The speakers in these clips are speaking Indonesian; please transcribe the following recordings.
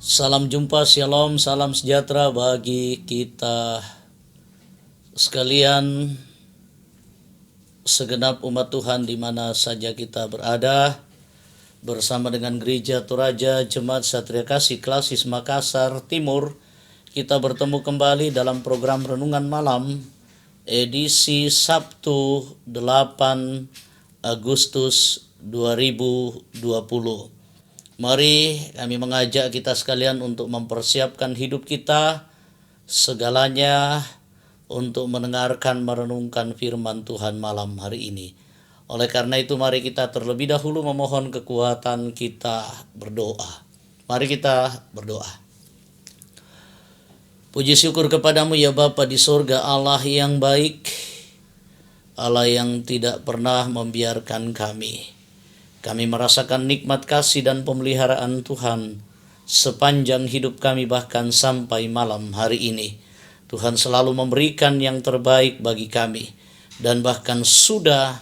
Salam jumpa, shalom, salam sejahtera bagi kita sekalian, segenap umat Tuhan di mana saja kita berada, bersama dengan Gereja Toraja Jemaat Satria Kasih Klasis Makassar Timur. Kita bertemu kembali dalam program Renungan Malam edisi Sabtu 8 Agustus 2020. Mari kami mengajak kita sekalian untuk mempersiapkan hidup kita segalanya untuk mendengarkan merenungkan firman Tuhan malam hari ini. Oleh karena itu mari kita terlebih dahulu memohon kekuatan kita berdoa. Mari kita berdoa. Puji syukur kepadamu ya Bapa di sorga, Allah yang baik, Allah yang tidak pernah membiarkan kami. Kami merasakan nikmat kasih dan pemeliharaan Tuhan sepanjang hidup kami, bahkan sampai malam hari ini. Tuhan selalu memberikan yang terbaik bagi kami dan bahkan sudah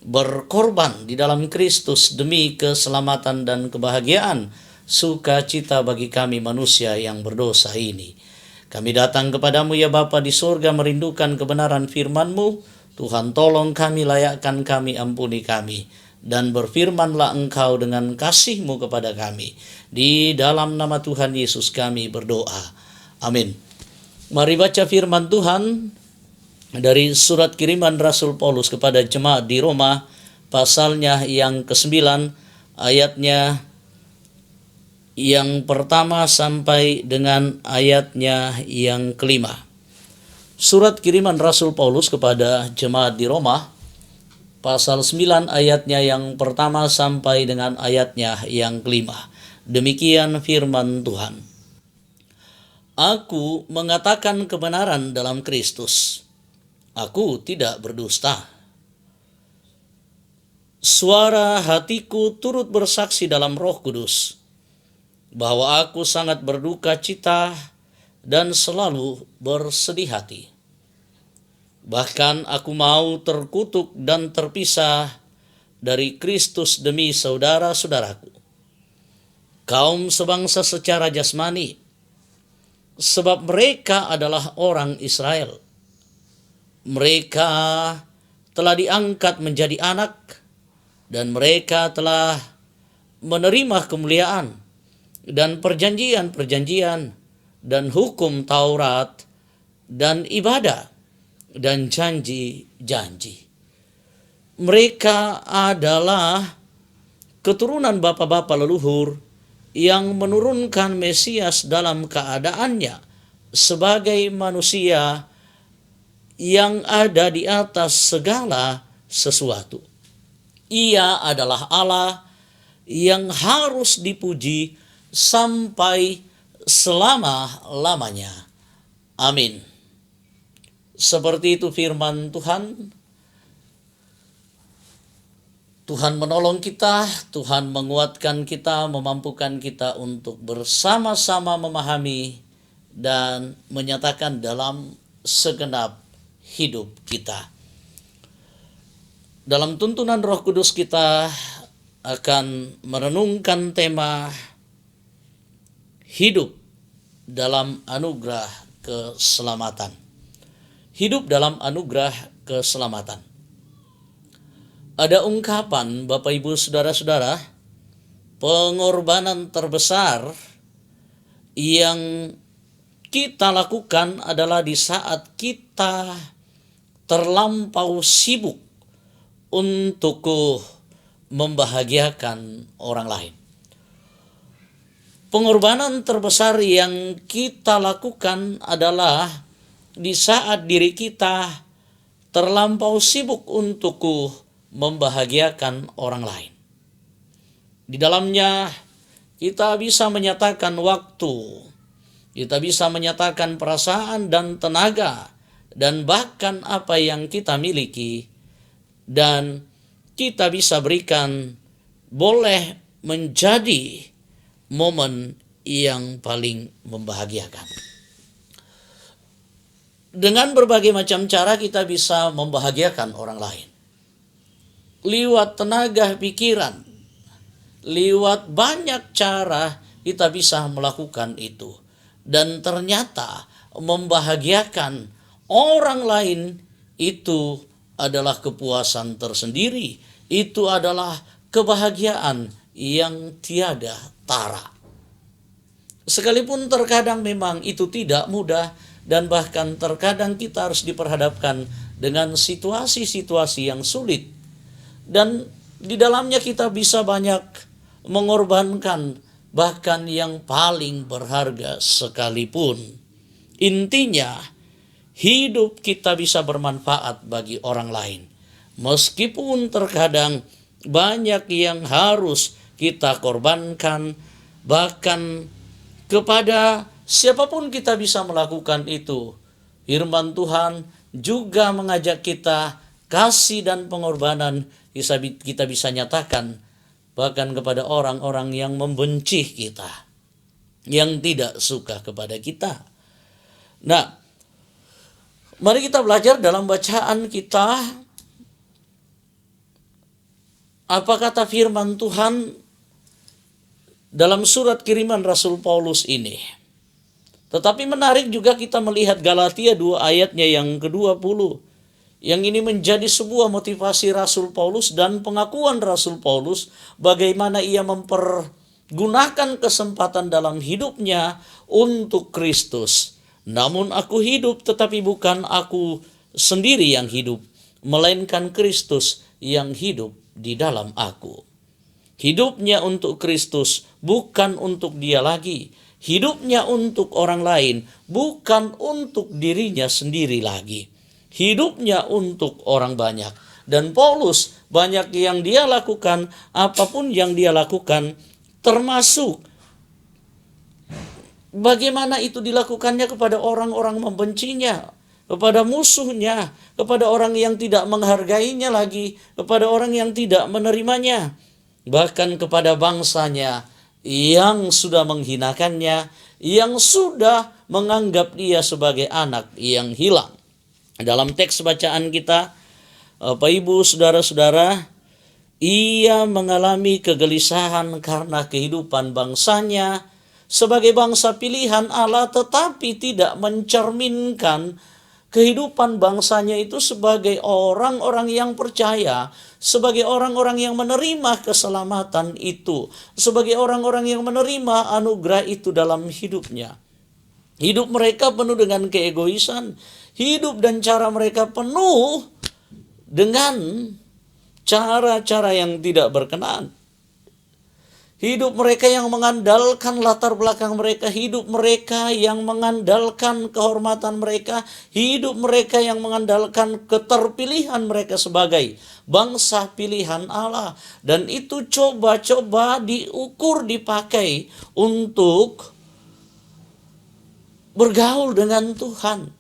berkorban di dalam Kristus demi keselamatan dan kebahagiaan sukacita bagi kami manusia yang berdosa ini. Kami datang kepadamu ya Bapa di surga merindukan kebenaran firman-Mu. Tuhan tolong kami, layakkan kami, ampuni kami. Dan berfirmanlah Engkau dengan kasih-Mu kepada kami. Di dalam nama Tuhan Yesus kami berdoa. Amin. Mari baca firman Tuhan dari surat kiriman Rasul Paulus kepada jemaat di Roma, pasalnya yang ke-9, ayatnya yang pertama sampai dengan ayatnya yang ke-5. Surat kiriman Rasul Paulus kepada jemaat di Roma, pasal 9 ayatnya yang pertama sampai dengan ayatnya yang ke-5. Demikian firman Tuhan. Aku mengatakan kebenaran dalam Kristus. Aku tidak berdusta. Suara hatiku turut bersaksi dalam Roh Kudus bahwa aku sangat berduka cita dan selalu bersedih hati. Bahkan aku mau terkutuk dan terpisah dari Kristus demi saudara-saudaraku, kaum sebangsa secara jasmani, sebab mereka adalah orang Israel. Mereka telah diangkat menjadi anak, dan mereka telah menerima kemuliaan dan perjanjian-perjanjian dan hukum Taurat dan ibadah dan janji-janji. Mereka adalah keturunan bapa-bapa leluhur yang menurunkan Mesias dalam keadaannya sebagai manusia yang ada di atas segala sesuatu. Ia adalah Allah yang harus dipuji sampai selama-lamanya. Amin. Seperti itu firman Tuhan. Tuhan menolong kita, Tuhan menguatkan kita, memampukan kita untuk bersama-sama memahami dan menyatakan dalam segenap hidup kita. Dalam tuntunan Roh Kudus kita akan merenungkan tema hidup dalam anugerah keselamatan. Hidup dalam anugerah keselamatan. Ada ungkapan, Bapak Ibu Saudara-saudara, pengorbanan terbesar yang kita lakukan adalah di saat kita terlampau sibuk untuk membahagiakan orang lain. Pengorbanan terbesar yang kita lakukan adalah di saat diri kita terlampau sibuk untuk membahagiakan orang lain. Di dalamnya kita bisa menyatakan waktu, kita bisa menyatakan perasaan dan tenaga, dan bahkan apa yang kita miliki, dan kita bisa berikan boleh menjadi momen yang paling membahagiakan. Dengan berbagai macam cara kita bisa membahagiakan orang lain. Lewat tenaga pikiran, lewat banyak cara kita bisa melakukan itu. Dan ternyata membahagiakan orang lain itu adalah kepuasan tersendiri. Itu adalah kebahagiaan yang tiada tara. Sekalipun terkadang memang itu tidak mudah, dan bahkan terkadang kita harus diperhadapkan dengan situasi-situasi yang sulit. Dan di dalamnya kita bisa banyak mengorbankan bahkan yang paling berharga sekalipun. Intinya, hidup kita bisa bermanfaat bagi orang lain. Meskipun terkadang banyak yang harus kita korbankan, bahkan kepada siapapun kita bisa melakukan itu. Firman Tuhan juga mengajak kita kasih dan pengorbanan kita bisa nyatakan bahkan kepada orang-orang yang membenci kita, yang tidak suka kepada kita. Nah, mari kita belajar dalam bacaan kita apa kata firman Tuhan dalam surat kiriman Rasul Paulus ini. Tetapi menarik juga kita melihat Galatia 2 ayatnya yang ke-20. Yang ini menjadi sebuah motivasi Rasul Paulus dan pengakuan Rasul Paulus bagaimana ia mempergunakan kesempatan dalam hidupnya untuk Kristus. Namun aku hidup, tetapi bukan aku sendiri yang hidup, melainkan Kristus yang hidup di dalam aku. Hidupnya untuk Kristus, bukan untuk dia lagi. Hidupnya untuk orang lain, bukan untuk dirinya sendiri lagi. Hidupnya untuk orang banyak. Dan Paulus, banyak yang dia lakukan, apapun yang dia lakukan, termasuk bagaimana itu dilakukannya kepada orang-orang membencinya, kepada musuhnya, kepada orang yang tidak menghargainya lagi, kepada orang yang tidak menerimanya. Bahkan kepada bangsanya yang sudah menghinakannya, yang sudah menganggap dia sebagai anak yang hilang. Dalam teks bacaan kita, Bapak Ibu, saudara-saudara, ia mengalami kegelisahan karena kehidupan bangsanya sebagai bangsa pilihan Allah, tetapi tidak mencerminkan kehidupan bangsanya itu sebagai orang-orang yang percaya, sebagai orang-orang yang menerima keselamatan itu, sebagai orang-orang yang menerima anugerah itu dalam hidupnya. Hidup mereka penuh dengan keegoisan, hidup dan cara mereka penuh dengan cara-cara yang tidak berkenan. Hidup mereka yang mengandalkan latar belakang mereka, hidup mereka yang mengandalkan kehormatan mereka, hidup mereka yang mengandalkan keterpilihan mereka sebagai bangsa pilihan Allah. Dan itu coba-coba diukur, dipakai untuk bergaul dengan Tuhan.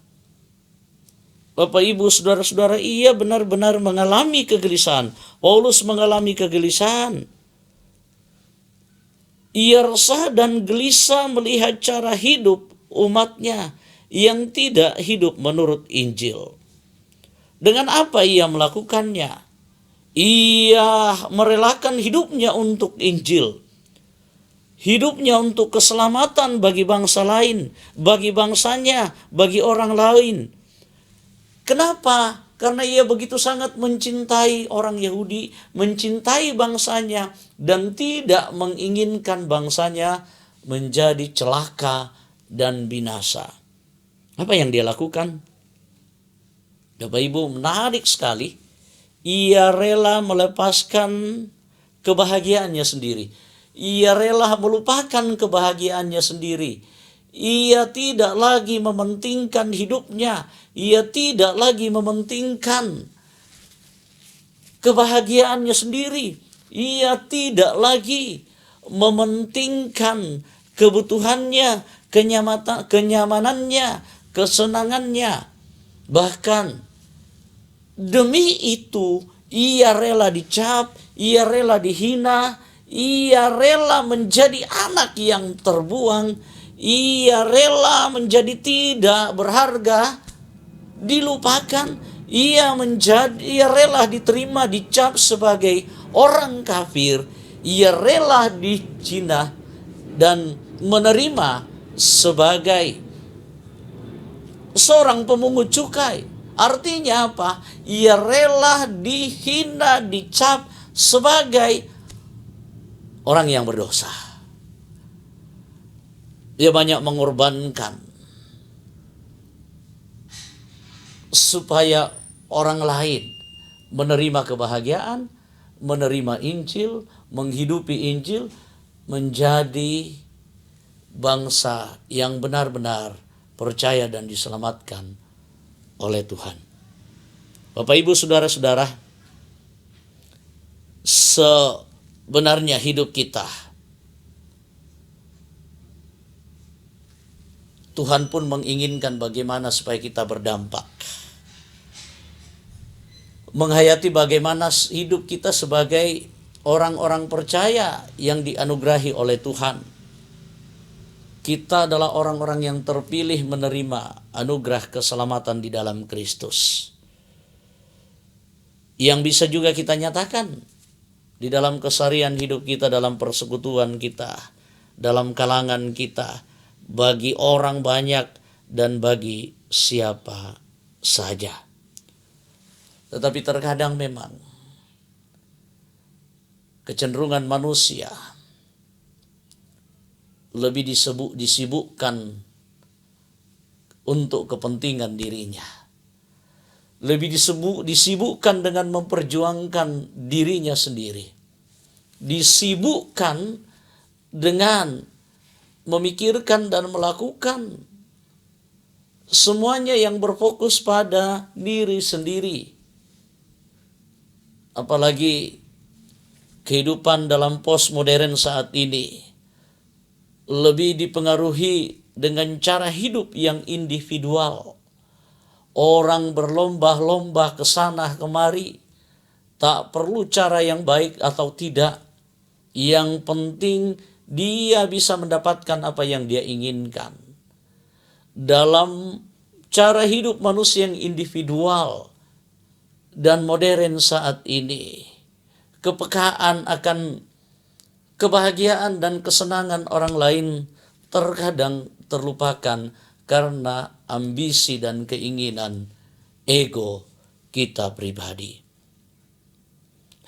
Bapak, Ibu, saudara-saudara, ia benar-benar mengalami kegelisahan. Paulus mengalami kegelisahan. Ia resah dan gelisah melihat cara hidup umatnya yang tidak hidup menurut Injil. Dengan apa ia melakukannya? Ia merelakan hidupnya untuk Injil. Hidupnya untuk keselamatan bagi bangsa lain, bagi bangsanya, bagi orang lain. Kenapa? Karena ia begitu sangat mencintai orang Yahudi, mencintai bangsanya, dan tidak menginginkan bangsanya menjadi celaka dan binasa. Apa yang dia lakukan? Bapak Ibu, menarik sekali. Ia rela melepaskan kebahagiaannya sendiri. Ia rela melupakan kebahagiaannya sendiri. Ia tidak lagi mementingkan hidupnya. Ia tidak lagi mementingkan kebahagiaannya sendiri. Ia tidak lagi mementingkan kebutuhannya, kenyamanannya, kesenangannya. Bahkan demi itu ia rela dicap, ia rela dihina, ia rela menjadi anak yang terbuang, ia rela menjadi tidak berharga, dilupakan, ia rela diterima, dicap sebagai orang kafir, ia rela dihina, dan menerima sebagai seorang pemungut cukai. Artinya apa? Ia rela dihina, dicap sebagai orang yang berdosa. Dia banyak mengorbankan supaya orang lain menerima kebahagiaan, menerima Injil, menghidupi Injil, menjadi bangsa yang benar-benar percaya dan diselamatkan oleh Tuhan. Bapak, Ibu, saudara-saudara, sebenarnya hidup kita, Tuhan pun menginginkan bagaimana supaya kita berdampak. Menghayati bagaimana hidup kita sebagai orang-orang percaya yang dianugerahi oleh Tuhan. Kita adalah orang-orang yang terpilih menerima anugerah keselamatan di dalam Kristus. Yang bisa juga kita nyatakan di dalam keseharian hidup kita, dalam persekutuan kita, dalam kalangan kita, bagi orang banyak dan bagi siapa saja. Tetapi terkadang memang kecenderungan manusia lebih disibukkan untuk kepentingan dirinya. Lebih disibukkan dengan memperjuangkan dirinya sendiri. Disibukkan dengan memikirkan dan melakukan semuanya yang berfokus pada diri sendiri. Apalagi kehidupan dalam postmodern saat ini lebih dipengaruhi dengan cara hidup yang individual. Orang berlomba-lomba ke sana kemari, tak perlu cara yang baik atau tidak. Yang penting dia bisa mendapatkan apa yang dia inginkan. Dalam cara hidup manusia yang individual dan modern saat ini, kepekaan akan kebahagiaan dan kesenangan orang lain terkadang terlupakan karena ambisi dan keinginan ego kita pribadi.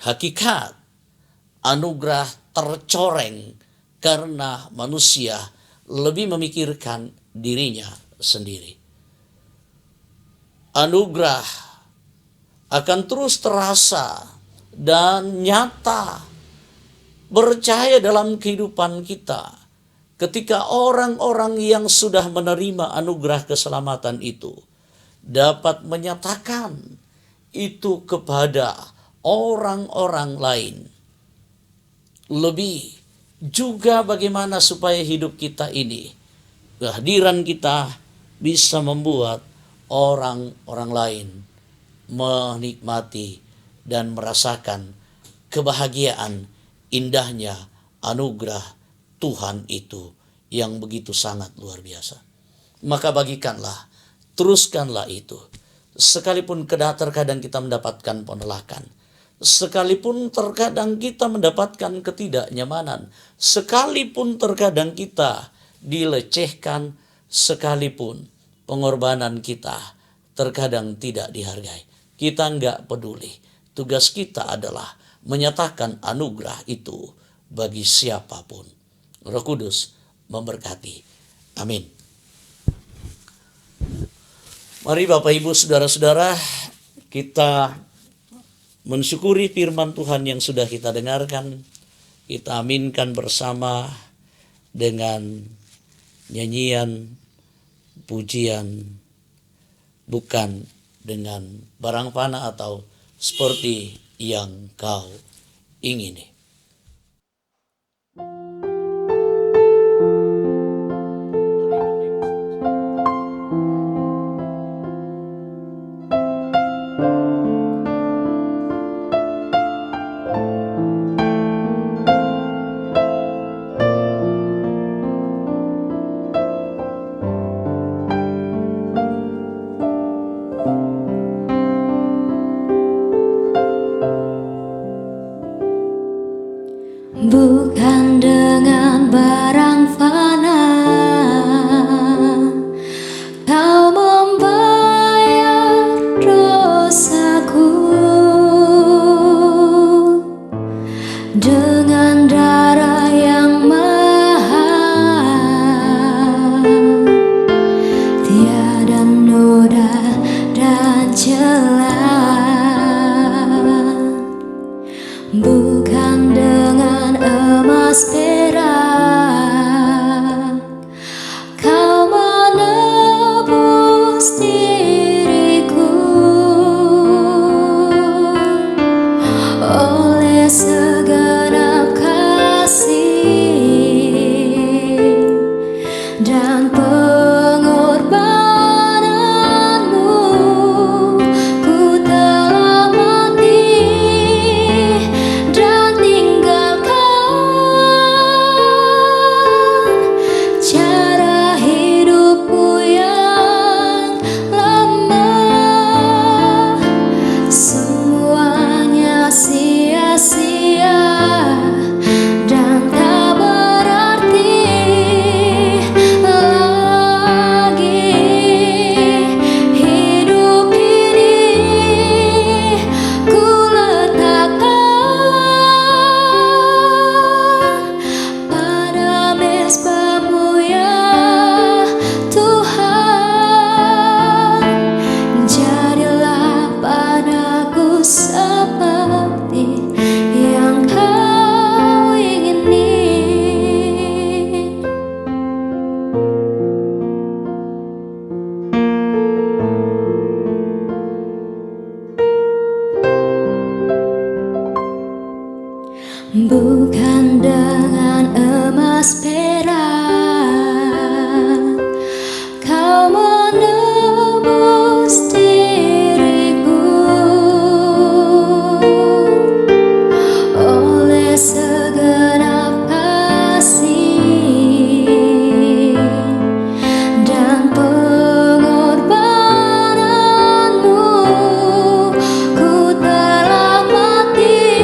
Hakikat anugerah tercoreng karena manusia lebih memikirkan dirinya sendiri. Anugerah akan terus terasa dan nyata bercahaya dalam kehidupan kita ketika orang-orang yang sudah menerima anugerah keselamatan itu dapat menyatakan itu kepada orang-orang lain. Lebih juga bagaimana supaya hidup kita ini, kehadiran kita bisa membuat orang-orang lain menikmati dan merasakan kebahagiaan indahnya anugerah Tuhan itu yang begitu sangat luar biasa. Maka bagikanlah, teruskanlah itu. Sekalipun terkadang kita mendapatkan penolakan, sekalipun terkadang kita mendapatkan ketidaknyamanan, sekalipun terkadang kita dilecehkan, sekalipun pengorbanan kita terkadang tidak dihargai, kita enggak peduli. Tugas kita adalah menyatakan anugerah itu bagi siapapun. Roh Kudus memberkati. Amin. Mari Bapak, Ibu, saudara-saudara, kita mensyukuri firman Tuhan yang sudah kita dengarkan. Kita aminkan bersama dengan nyanyian, pujian, bukan dengan barang fana atau seperti yang kau ingini. Bukan dengan barang bukan dengan emas perak. Kau menebus diriku oleh segenap kasih dan pengorbananmu. Ku telah mati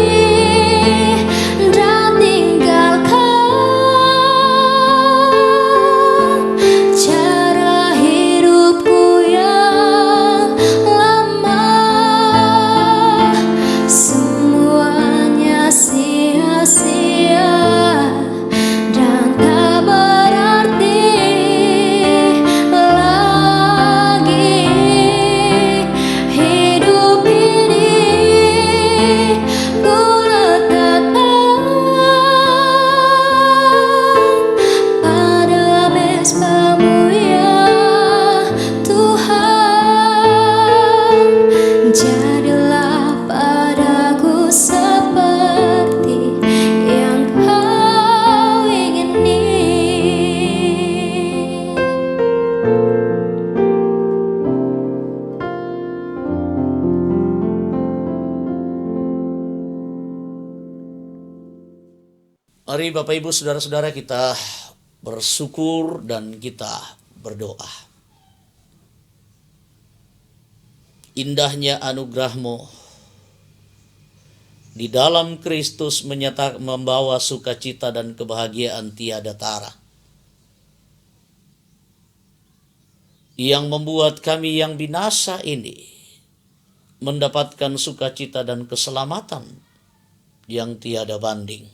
dan tinggalkan cara hidupku yang lama. Semuanya sia-sia dan tak berarti lagi. Hidup ini ku letakkan pada mezbamu ya Tuhan. Jadilah padaku seperti yang kau ingini. Mari Bapak Ibu Saudara-saudara, kita bersyukur dan kita berdoa. Indahnya anugerah-Mu di dalam Kristus membawa sukacita dan kebahagiaan tiada tara, yang membuat kami yang binasa ini mendapatkan sukacita dan keselamatan yang tiada banding.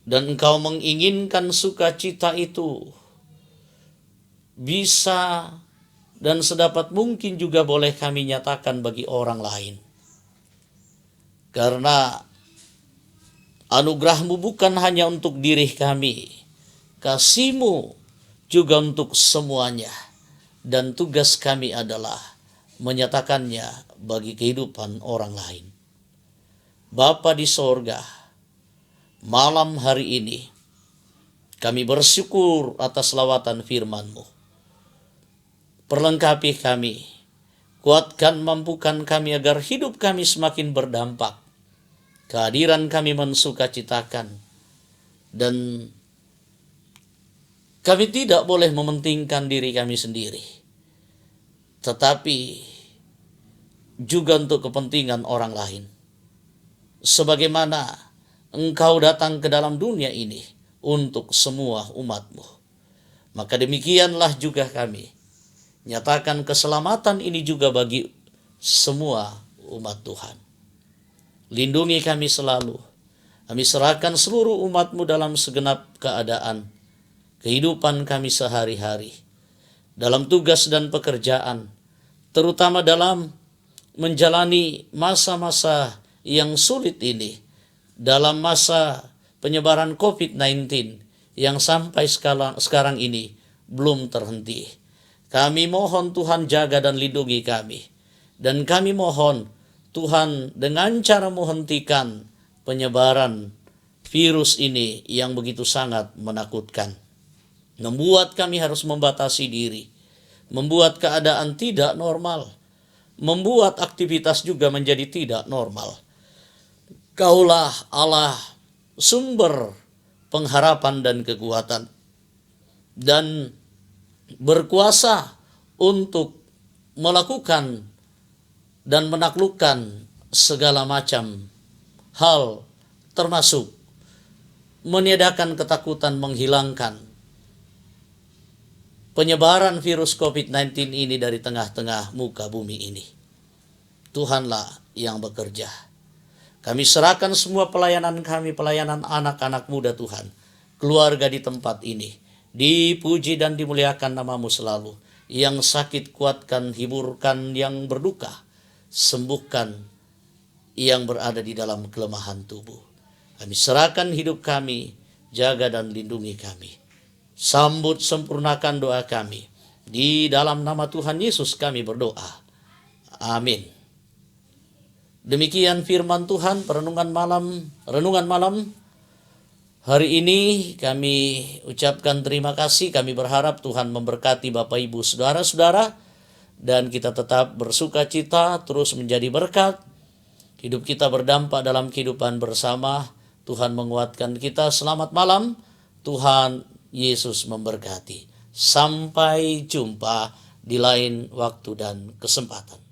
Dan Engkau menginginkan sukacita itu bisa dan sedapat mungkin juga boleh kami nyatakan bagi orang lain. Karena anugerah-Mu bukan hanya untuk diri kami, kasih-Mu juga untuk semuanya. Dan tugas kami adalah menyatakannya bagi kehidupan orang lain. Bapa di sorga, malam hari ini kami bersyukur atas lawatan firman-Mu. Perlengkapi kami, kuatkan, mampukan kami agar hidup kami semakin berdampak. Kehadiran kami mensukacitakan, dan kami tidak boleh mementingkan diri kami sendiri, tetapi juga untuk kepentingan orang lain. Sebagaimana Engkau datang ke dalam dunia ini untuk semua umat-Mu, maka demikianlah juga kami nyatakan keselamatan ini juga bagi semua umat Tuhan. Lindungi kami selalu. Kami serahkan seluruh umat-Mu dalam segenap keadaan kehidupan kami sehari-hari, dalam tugas dan pekerjaan, terutama dalam menjalani masa-masa yang sulit ini, dalam masa penyebaran COVID-19 yang sampai sekarang ini belum terhenti. Kami mohon Tuhan jaga dan lindungi kami. Dan kami mohon Tuhan dengan cara menghentikan penyebaran virus ini yang begitu sangat menakutkan. Membuat kami harus membatasi diri. Membuat keadaan tidak normal. Membuat aktivitas juga menjadi tidak normal. Kaulah Allah, sumber pengharapan dan kekuatan, dan berkuasa untuk melakukan dan menaklukkan segala macam hal, termasuk meniadakan ketakutan, menghilangkan penyebaran virus COVID-19 ini dari tengah-tengah muka bumi ini. Tuhanlah yang bekerja. Kami serahkan semua pelayanan kami, pelayanan anak-anak muda Tuhan, keluarga di tempat ini. Dipuji dan dimuliakan nama-Mu selalu. Yang sakit kuatkan, hiburkan yang berduka, sembuhkan yang berada di dalam kelemahan tubuh. Kami serahkan hidup kami, jaga dan lindungi kami. Sambut sempurnakan doa kami. Di dalam nama Tuhan Yesus kami berdoa. Amin. Demikian firman Tuhan, renungan malam hari ini. Kami ucapkan terima kasih. Kami berharap Tuhan memberkati Bapak Ibu saudara-saudara, dan kita tetap bersuka cita, terus menjadi berkat. Hidup kita berdampak dalam kehidupan bersama. Tuhan menguatkan kita. Selamat malam. Tuhan Yesus memberkati. Sampai jumpa di lain waktu dan kesempatan.